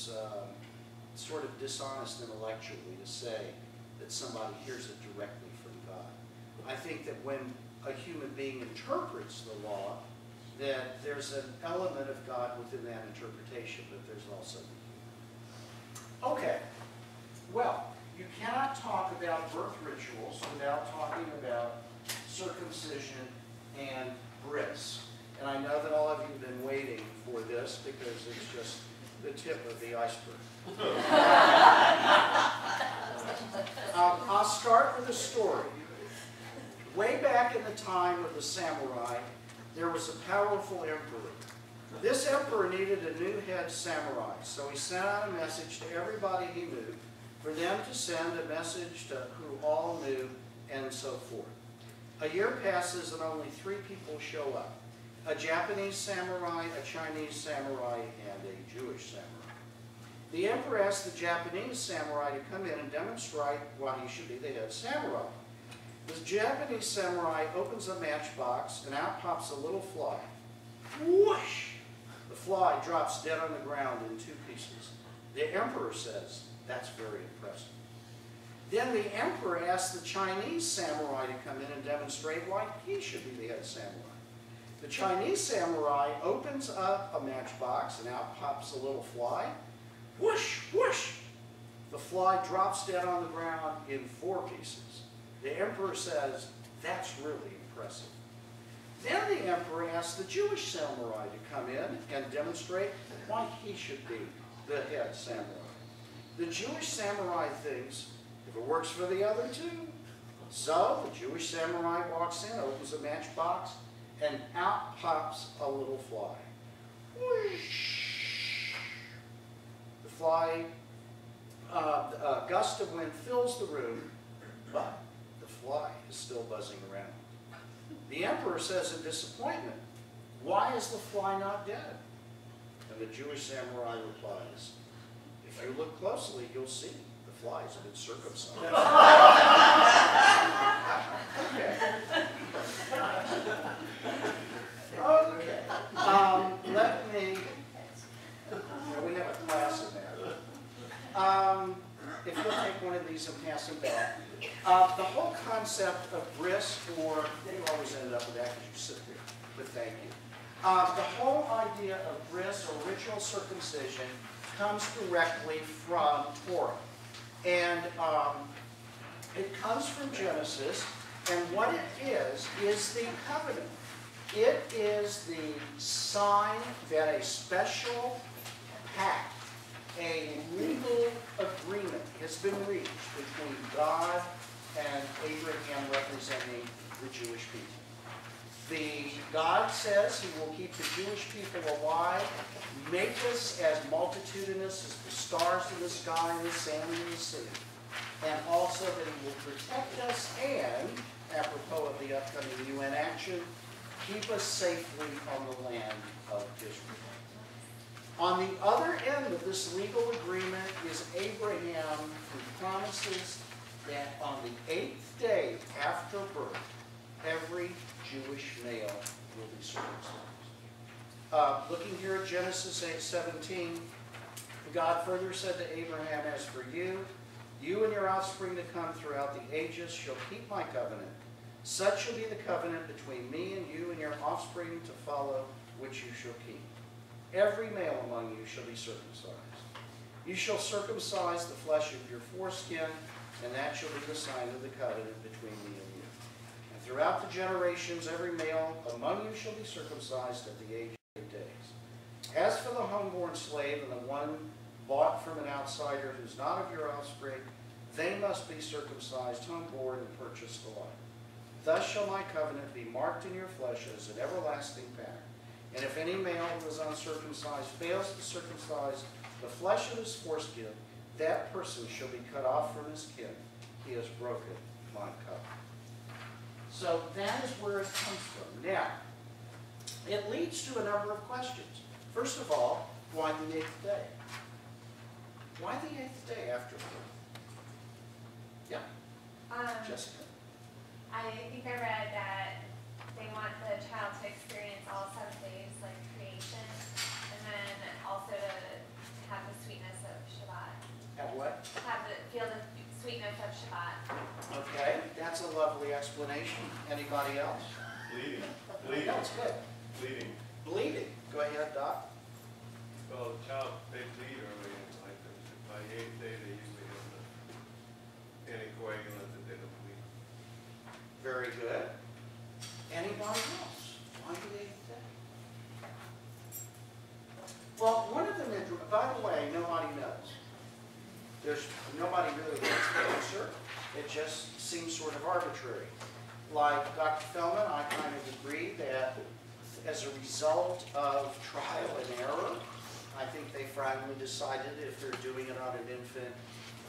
is sort of dishonest intellectually to say that somebody hears it directly from God. I think that when a human being interprets the law, that there's an element of God within that interpretation, but there's also the human. Okay, well, you cannot talk about birth rituals without talking about circumcision and bris. And I know that all of you have been waiting for this because it's just the tip of the iceberg. I'll start with a story. Way back in the time of the samurai, there was a powerful emperor. This emperor needed a new head samurai, so he sent out a message to everybody he knew for them to send a message to who all knew, and so forth. A year passes and only 3 people show up. A Japanese samurai, a Chinese samurai, and a Jewish samurai. The emperor asked the Japanese samurai to come in and demonstrate why he should be the head samurai. The Japanese samurai opens a matchbox and out pops a little fly. Whoosh! The fly drops dead on the ground in 2 pieces. The emperor says, "That's very impressive." Then the emperor asks the Chinese samurai to come in and demonstrate why he should be the head samurai. The Chinese samurai opens up a matchbox and out pops a little fly. Whoosh! Whoosh! The fly drops dead on the ground in 4 pieces. The emperor says, "That's really impressive." Then the emperor asks the Jewish samurai to come in and demonstrate why he should be the head samurai. The Jewish samurai thinks, if it works for the other 2. So the Jewish samurai walks in, opens a matchbox, and out pops a little fly. Whoosh! The fly, a gust of wind fills the room, but the fly is still buzzing around. The emperor says in disappointment, "Why is the fly not dead?" And the Jewish samurai replies, "If you look closely, you'll see the fly's been circumcised." Okay. Okay. Let me, we have a class in there. If you'll take one of these and pass them back. The whole concept of bris, or you always end up with that because you sit there, but thank you. The whole idea of bris or ritual circumcision comes directly from Torah. And it comes from Genesis, and what it is the covenant. It is the sign that a special pact, a legal agreement has been reached between God and Abraham representing the Jewish people. God says he will keep the Jewish people alive, make us as multitudinous as the stars in the sky and the sand in the sea, and also that he will protect us and, apropos of the upcoming UN action, keep us safely on the land of Israel. On the other end of this legal agreement is Abraham, who promises that on the 8th day after birth, every Jewish male will be circumcised. Looking here at Genesis 8:17, God further said to Abraham, "As for you, you and your offspring to come throughout the ages shall keep my covenant. Such shall be the covenant between me and you and your offspring to follow, which you shall keep. Every male among you shall be circumcised. You shall circumcise the flesh of your foreskin, and that shall be the sign of the covenant between me and you. And throughout the generations, every male among you shall be circumcised at the age of 8 days. As for the homeborn slave and the one bought from an outsider who's not of your offspring, they must be circumcised, homeborn, and purchased alike. Thus shall my covenant be marked in your flesh as an everlasting pattern. And if any male who is uncircumcised fails to circumcise the flesh of his foreskin, that person shall be cut off from his kin. He has broken my covenant." So that is where it comes from. Now, it leads to a number of questions. First of all, why the 8th day? Why the 8th day after birth? Yeah, Jessica. I think I read that they want the child to experience all 7 days, like creation, and then also to have the sweetness feel the sweetness of Shabbat. Okay, that's a lovely explanation. Anybody else? Bleeding. No, it's good. Bleeding. Bleeding. Go ahead, Doc. Well, the child, they bleed early, like by the 8th day, they usually have the anticoagulant that they don't bleed. Very good. Anybody else? Why do they do that? Well, one of them, by the way, nobody knows. There's nobody really wants the answer. It just seems sort of arbitrary. Like Dr. Feldman, I kind of agree that as a result of trial and error, I think they finally decided if they're doing it on an infant,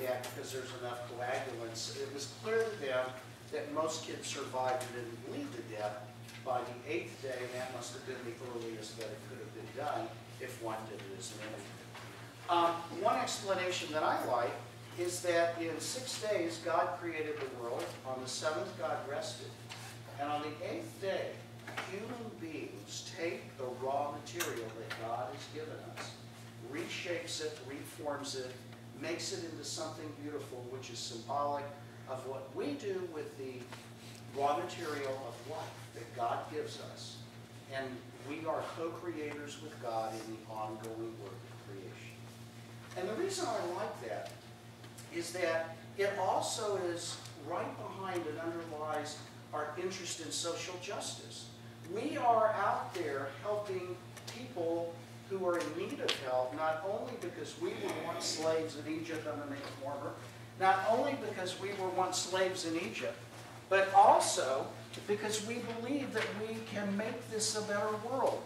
that because there's enough coagulants, it was clear to them that most kids survived and didn't bleed to death by the 8th day, and that must have been the earliest that it could have been done if one did it as an infant. One explanation that I like is that in 6 days, God created the world. On the 7th, God rested. And on the 8th day, human beings take the raw material that God has given us, reshapes it, reforms it, makes it into something beautiful, which is symbolic of what we do with the raw material of life that God gives us. And we are co-creators with God in the ongoing work of creation. And the reason I like that is that it also is right behind and underlies our interest in social justice. We are out there helping people who are in need of help, not only because we were once slaves in Egypt, I'm going to make it warmer, not only because we were once slaves in Egypt, but also because we believe that we can make this a better world.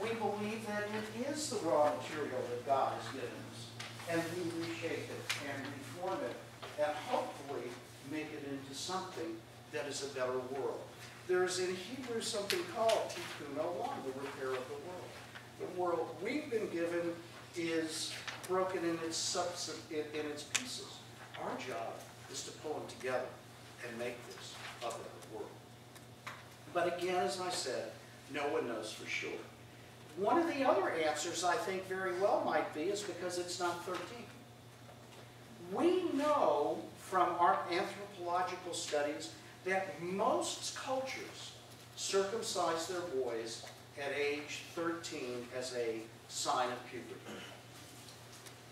We believe that it is the raw material that God has given us, and we reshape it and reform it, and hopefully make it into something that is a better world. There is in Hebrew something called tikkun olam, the repair of the world. The world we've been given is broken in its pieces. Our job is to pull them together and make this a better world. But again, as I said, no one knows for sure. One of the other answers I think very well might be is because it's not 13. We know from our anthropological studies that most cultures circumcise their boys at age 13 as a sign of puberty.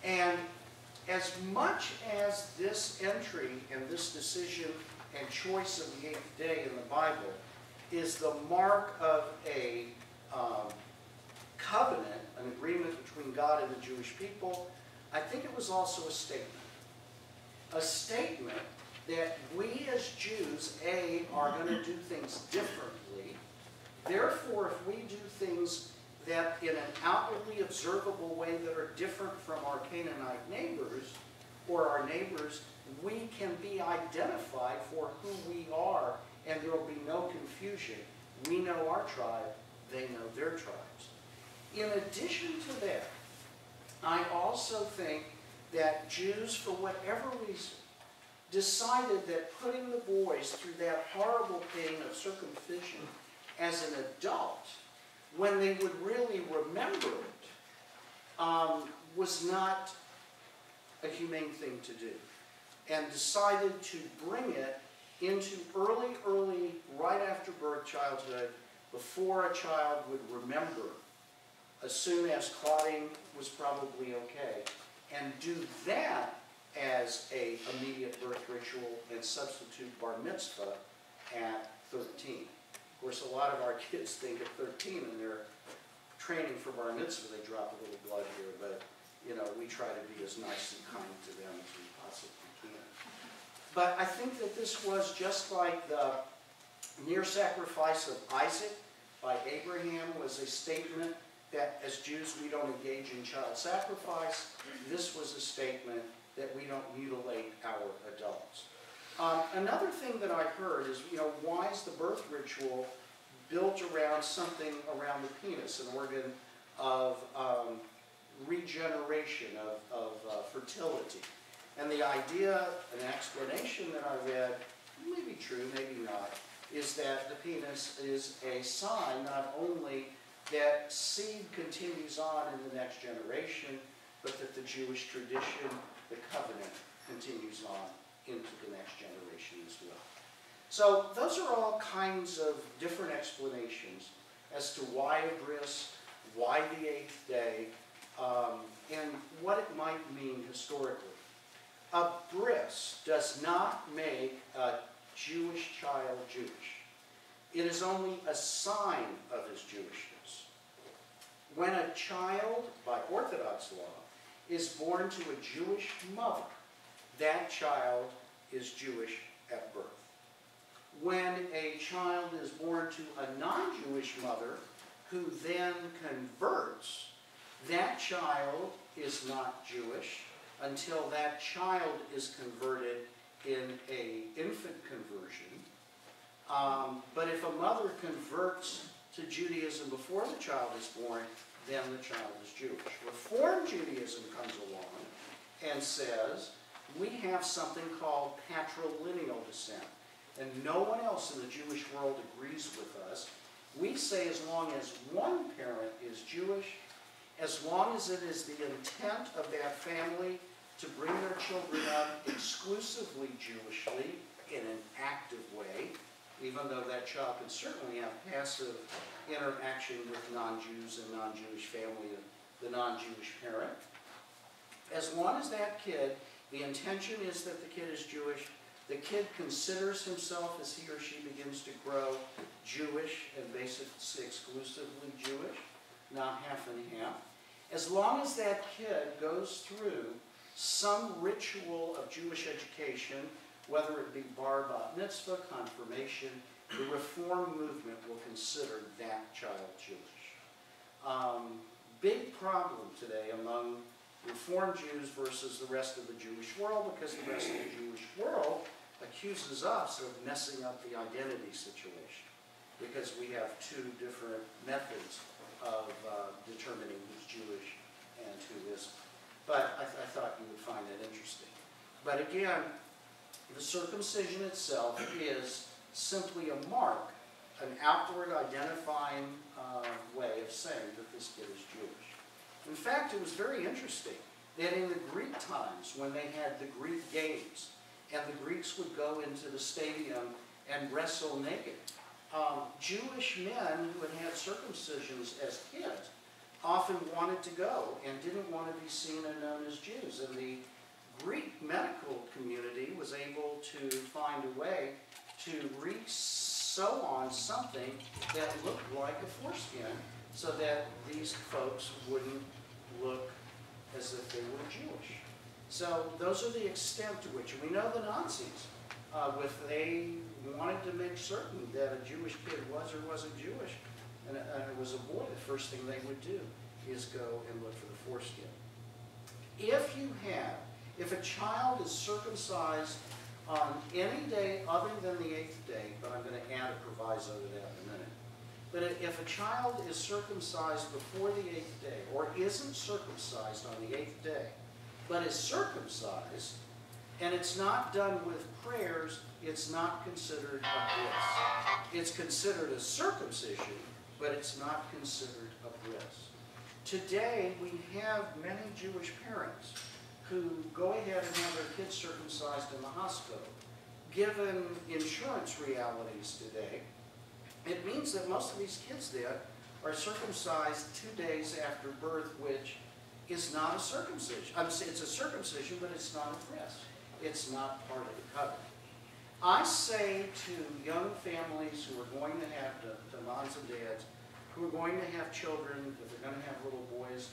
And as much as this entry and this decision and choice of the 8th day in the Bible is the mark of a covenant, an agreement between God and the Jewish people, I think it was also a statement. A statement that we as Jews, A, are going to do things differently. Therefore, if we do things that in an outwardly observable way that are different from our Canaanite neighbors, or our neighbors, we can be identified for who we are, and there will be no confusion. We know our tribe, they know their tribes. In addition to that, I also think that Jews, for whatever reason, decided that putting the boys through that horrible pain of circumcision as an adult, when they would really remember it, was not a humane thing to do, and decided to bring it into early, right after birth childhood, before a child would remember, as soon as clotting was probably okay, and do that as a immediate birth ritual and substitute bar mitzvah at 13. Of course, a lot of our kids think at 13 and they're training for bar mitzvah, they drop a little blood here, but you know, we try to be as nice and kind to them as we possibly can. But I think that this was just like the near sacrifice of Isaac by Abraham was a statement that as Jews we don't engage in child sacrifice. This was a statement that we don't mutilate our adults. Another thing that I heard is, you know, why is the birth ritual built around something around the penis, an organ of regeneration, of fertility? And the idea, an explanation that I read, may be true, maybe not, is that the penis is a sign not only that seed continues on in the next generation, but that the Jewish tradition, the covenant, continues on into the next generation as well. So those are all kinds of different explanations as to why a bris, why the eighth day, and what it might mean historically. A bris does not make a Jewish child Jewish. It is only a sign of his Jewishness. When a child, by Orthodox law, is born to a Jewish mother, that child is Jewish at birth. When a child is born to a non-Jewish mother who then converts, that child is not Jewish until that child is converted in an infant conversion. But if a mother converts to Judaism before the child is born, then the child is Jewish. Reform Judaism comes along and says, we have something called patrilineal descent. And no one else in the Jewish world agrees with us. We say as long as one parent is Jewish, as long as it is the intent of that family to bring their children up exclusively Jewishly in an active way, even though that child can certainly have passive interaction with non-Jews and non-Jewish family and the non-Jewish parent. As long as that kid, the intention is that the kid is Jewish, the kid considers himself as he or she begins to grow Jewish and basically exclusively Jewish, not half and half. As long as that kid goes through some ritual of Jewish education, whether it be bar mitzvah, confirmation, the Reform movement will consider that child Jewish. Big problem today among Reform Jews versus the rest of the Jewish world, because the rest of the Jewish world accuses us of messing up the identity situation, because we have two different methods of determining who's Jewish and who isn't. But I thought you would find that interesting. But again, the circumcision itself is simply a mark, an outward identifying way of saying that this kid is Jewish. In fact, it was very interesting that in the Greek times, when they had the Greek games, and the Greeks would go into the stadium and wrestle naked, Jewish men who had had circumcisions as kids often wanted to go and didn't want to be seen and known as Jews. And the Greek medical community was able to find a way to re-sew on something that looked like a foreskin so that these folks wouldn't look as if they were Jewish. So those are the extent to which, we know the Nazis, if they wanted to make certain that a Jewish kid was or wasn't Jewish, and it was a boy, the first thing they would do is go and look for the foreskin. If a child is circumcised on any day other than the eighth day, but I'm going to add a proviso to that in a minute, but if a child is circumcised before the eighth day, or isn't circumcised on the eighth day, but is circumcised, and it's not done with prayers, it's not considered a bris. It's considered a circumcision, but it's not considered a bris. Today, we have many Jewish parents who go ahead and have their kids circumcised in the hospital. Given insurance realities today, it means that most of these kids then are circumcised 2 days after birth, which is not a circumcision. It's a circumcision, but it's not a bris. It's not part of the covenant. I say to young families who are going to have, to moms and dads, who are going to have children, if they're going to have little boys,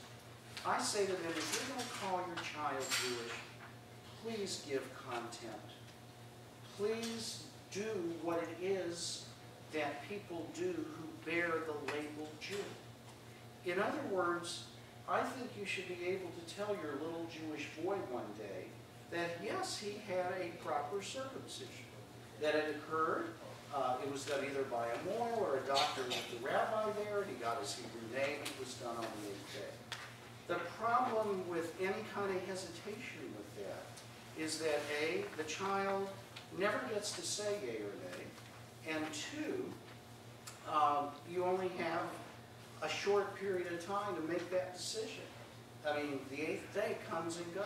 I say to them, if you're going to call your child Jewish, please give content. Please do what it is that people do who bear the label Jew. In other words, I think you should be able to tell your little Jewish boy one day that yes, he had a proper circumcision, that it occurred. It was done either by a moil or a doctor with the rabbi there. He got his Hebrew name. It was done on the eighth day. The problem with any kind of hesitation with that is that A, the child never gets to say yea or nay, and 2, you only have a short period of time to make that decision. I mean, the eighth day comes and goes.